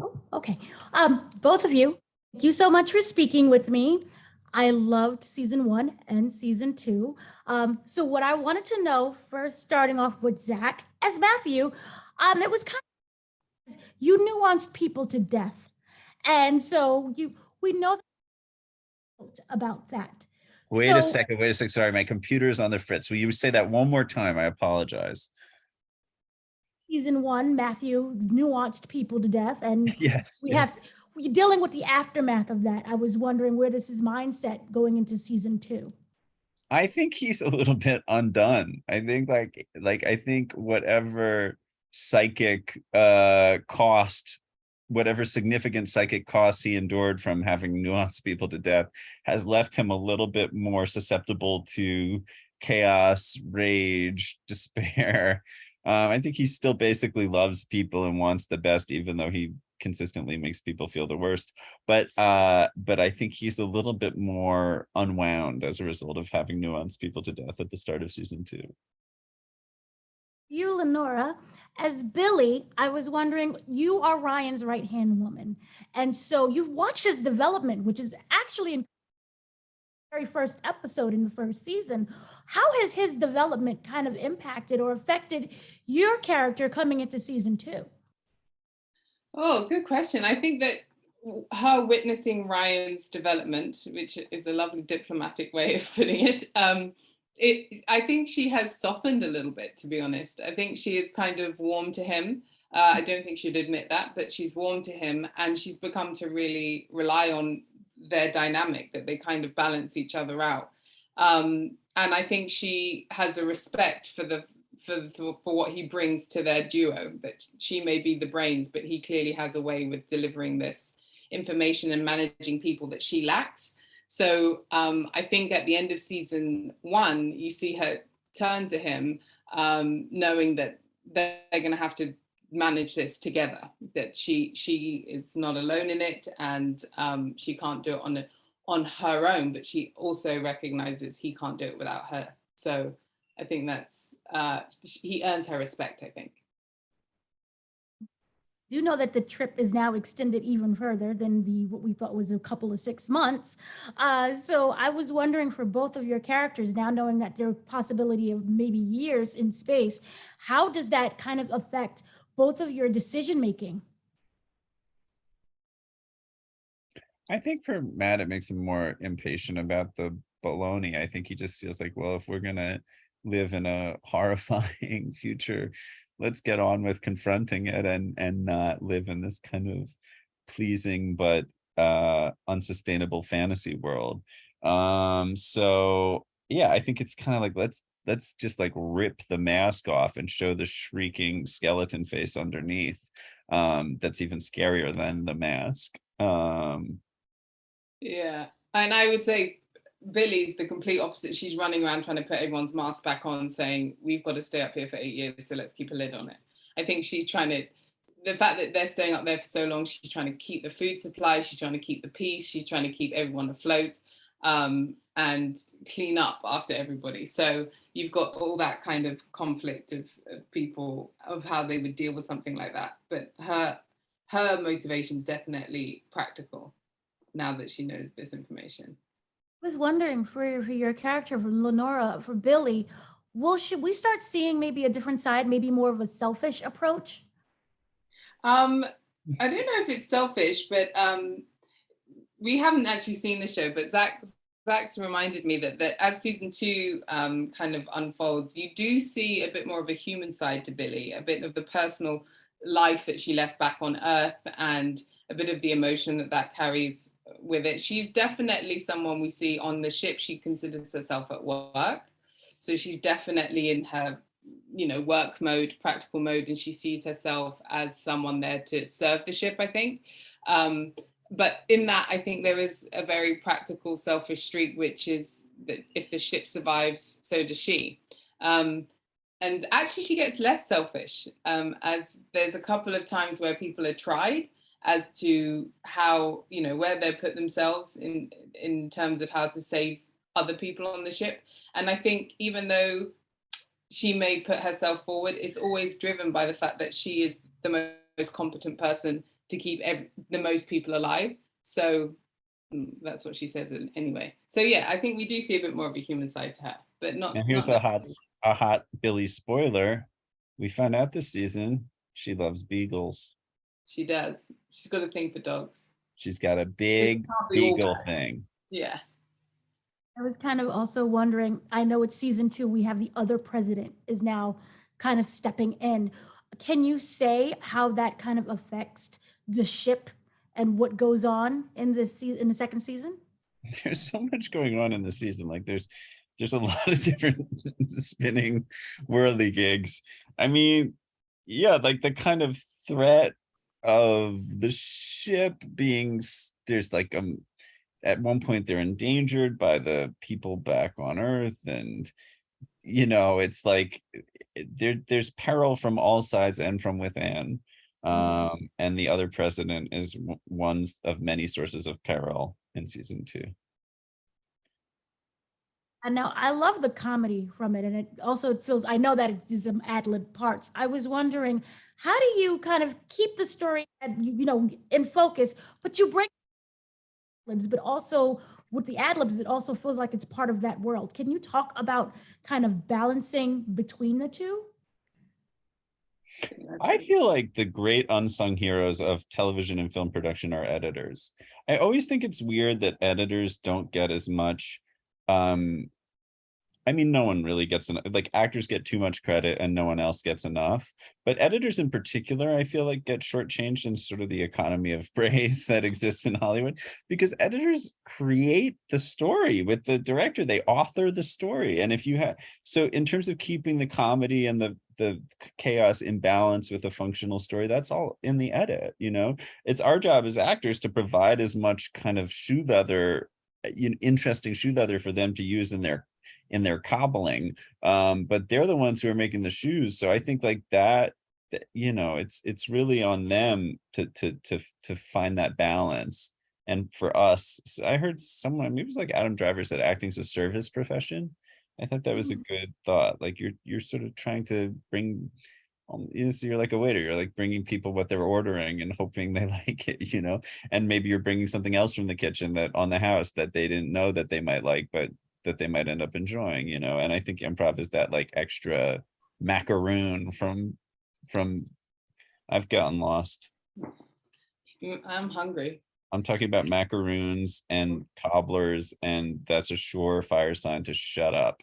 Oh, okay. Both of you, thank you so much for speaking with me. I loved season one and season two. So what I wanted to know first, starting off with Zach as Matthew, it was kind of you nuanced people to death, and so we know about that. Wait a So second, wait a second. Sorry, my computer's on the fritz. Will you say that one more time? I apologize. season one, Matthew nuanced people to death, and Yes, we yes. have we're dealing with the aftermath of that. I was wondering where does his mindset going into season two? I think he's a little bit undone. I think like I think whatever psychic cost, whatever significant psychic costs he endured from having nuanced people to death has left him a little bit more susceptible to chaos, rage, despair. I think he still basically loves people and wants the best, even though he consistently makes people feel the worst. But I think he's a little bit more unwound as a result of having nuanced people to death at the start of season two. You, Lenora, as Billy, I was wondering, you are Ryan's right hand woman. And so you've watched his development, which is actually in the very first episode in the first season. How has his development kind of impacted or affected your character coming into season two? Oh, good question. I think that her witnessing Ryan's development, which is a lovely diplomatic way of putting it, I think she has softened a little bit, to be honest. I think she is kind of warm to him. I don't think she'd admit that, but she's warm to him, and she's become to really rely on their dynamic, that they kind of balance each other out. And I think she has a respect for what he brings to their duo, that she may be the brains, but he clearly has a way with delivering this information and managing people that she lacks. So I think at the end of season one, you see her turn to him, knowing that they're going to have to manage this together, that she is not alone in it, and she can't do it on her own, but she also recognizes he can't do it without her. So I think that's he earns her respect, I think. You know that the trip is now extended even further than the what we thought was a couple of 6 months. So I was wondering for both of your characters, now knowing that there are possibility of maybe years in space, how does that kind of affect both of your decision making? I think for Matt, it makes him more impatient about the baloney. I think he just feels like, well, if we're gonna live in a horrifying future, let's get on with confronting it and not live in this kind of pleasing but unsustainable fantasy world. So yeah, I think it's kind of like let's just like rip the mask off and show the shrieking skeleton face underneath. That's even scarier than the mask. Yeah, and I would say Billy's the complete opposite. She's running around trying to put everyone's mask back on, saying, we've got to stay up here for 8 years, so let's keep a lid on it. I think she's trying to, the fact that they're staying up there for so long, she's trying to keep the food supply, she's trying to keep the peace, she's trying to keep everyone afloat, and clean up after everybody. So you've got all that kind of conflict of people, of how they would deal with something like that. But her motivation is definitely practical now that she knows this information. I was wondering for your character, for Lenora, for Billy, should we start seeing maybe a different side, maybe more of a selfish approach? I don't know if it's selfish, but we haven't actually seen the show, but Zach's reminded me that as season two kind of unfolds, you do see a bit more of a human side to Billy, a bit of the personal life that she left back on Earth, and a bit of the emotion that carries with it. She's definitely someone we see on the ship. She considers herself at work. So she's definitely in her, work mode, practical mode, and she sees herself as someone there to serve the ship, I think. But in that, I think there is a very practical, selfish streak, which is that if the ship survives, so does she. And actually, she gets less selfish, as there's a couple of times where people are tried as to how, where they put themselves in terms of how to save other people on the ship. And I think even though she may put herself forward, it's always driven by the fact that she is the most competent person to keep the most people alive. So that's what she says anyway. So yeah, I think we do see a bit more of a human side to her, but not. And here's not a hot Billie spoiler. We found out this season she loves beagles. She does. She's got a thing for dogs. She's got a big beagle thing. Yeah. I was kind of also wondering, I know it's season 2, we have the other president is now kind of stepping in. Can you say how that kind of affects the ship and what goes on in the second season? There's so much going on in the season. Like there's a lot of different spinning whirly gigs. I mean, yeah, like the kind of threat of the ship being, there's like at one point they're endangered by the people back on Earth, and it's like there's peril from all sides and from within. And the other president is one of many sources of peril in season 2. And now I love the comedy from it. And it also feels, I know that it's some ad-lib parts. I was wondering, how do you kind of keep the story, in focus, but you bring ad-libs, but also with the ad-libs, it also feels like it's part of that world. Can you talk about kind of balancing between the two? I feel like the great unsung heroes of television and film production are editors. I always think it's weird that editors don't get as much. I mean, no one really gets enough. Like actors get too much credit and no one else gets enough. But editors in particular, I feel like get shortchanged in sort of the economy of praise that exists in Hollywood, because editors create the story with the director. They author the story. And if you have, so in terms of keeping the comedy and the chaos in balance with a functional story, that's all in the edit. It's our job as actors to provide as much kind of shoe leather, interesting shoe leather for them to use in their cobbling, but they're the ones who are making the shoes. So I think like that it's really on them to find that balance. And for us, I heard someone, maybe it was like Adam Driver, said acting's a service profession. I thought that was a good thought. Like you're sort of trying to bring, so you're like a waiter, you're like bringing people what they're ordering and hoping they like it, and maybe you're bringing something else from the kitchen that on the house that they didn't know that they might like, but that they might end up enjoying, and I think improv is that like extra macaroon from I've gotten lost. I'm hungry. I'm talking about macaroons and cobblers, and that's a surefire sign to shut up.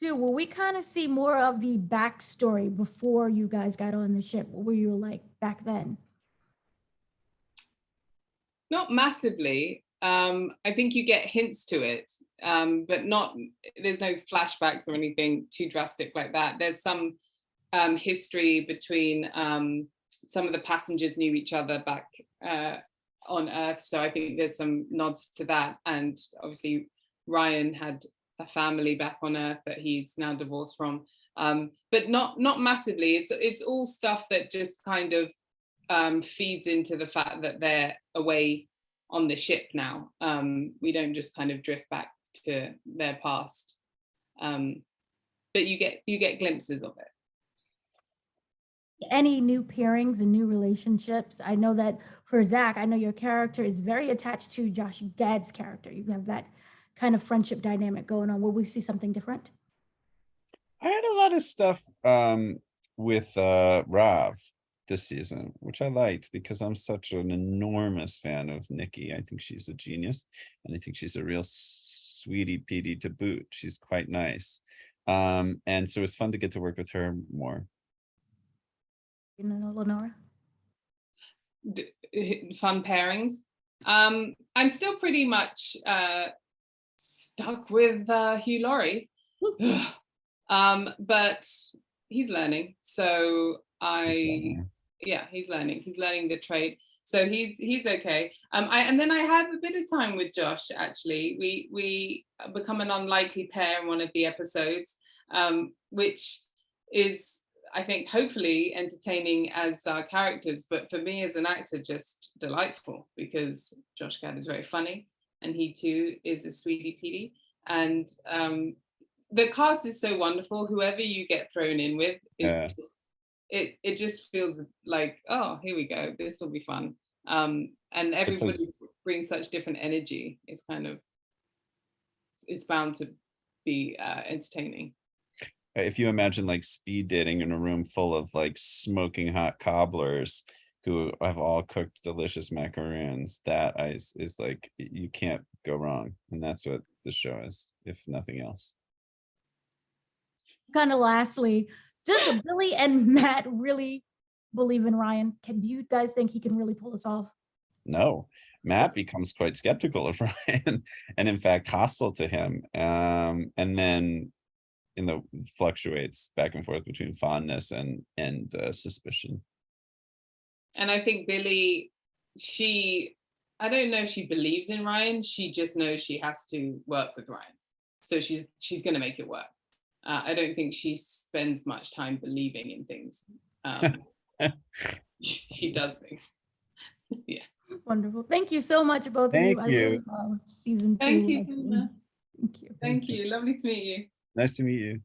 Will we kind of see more of the backstory before you guys got on the ship? What were you like back then? Not massively. I think you get hints to it, but there's no flashbacks or anything too drastic like that. There's some history between some of the passengers knew each other back on Earth. So I think there's some nods to that. And obviously Ryan had a family back on Earth that he's now divorced from, but not massively. It's all stuff that just kind of feeds into the fact that they're away on the ship now. We don't just kind of drift back to their past, but you get glimpses of it. Any new pairings and new relationships? I know that for Zach, I know your character is very attached to Josh Gad's character. You have that kind of friendship dynamic going on. Will we see something different? I had a lot of stuff with Rav this season, which I liked because I'm such an enormous fan of Nikki. I think she's a genius, and I think she's a real sweetie petey to boot. She's quite nice, and so it's fun to get to work with her more. Lenora? Fun pairings. I'm still pretty much stuck with Hugh Laurie, but he's learning. So he's learning. He's learning the trade. So he's okay. And then I have a bit of time with Josh. Actually, we become an unlikely pair in one of the episodes, which is, I think, hopefully entertaining as our characters, but for me as an actor, just delightful, because Josh Gad is very funny, and he too is a sweetie petey, and the cast is so wonderful. Whoever you get thrown in with Yeah. is it just feels like, oh, here we go, this will be fun. And everybody brings such different energy. It's kind of, it's bound to be entertaining. If you imagine like speed dating in a room full of like smoking hot cobblers who have all cooked delicious macaroons, that is like, you can't go wrong. And that's what the show is, if nothing else. Kind of lastly, does Billy and Matt really believe in Ryan? Do you guys think he can really pull this off? No, Matt becomes quite skeptical of Ryan and in fact hostile to him. And then fluctuates back and forth between fondness and suspicion. And I think Billy, I don't know if she believes in Ryan. She just knows she has to work with Ryan, so she's going to make it work. I don't think she spends much time believing in things. She does things. Yeah. Wonderful. Thank you so much, both of you. Thank I you. really loved season 2. Thank you. Thank you. Thank you. Lovely to meet you. Nice to meet you.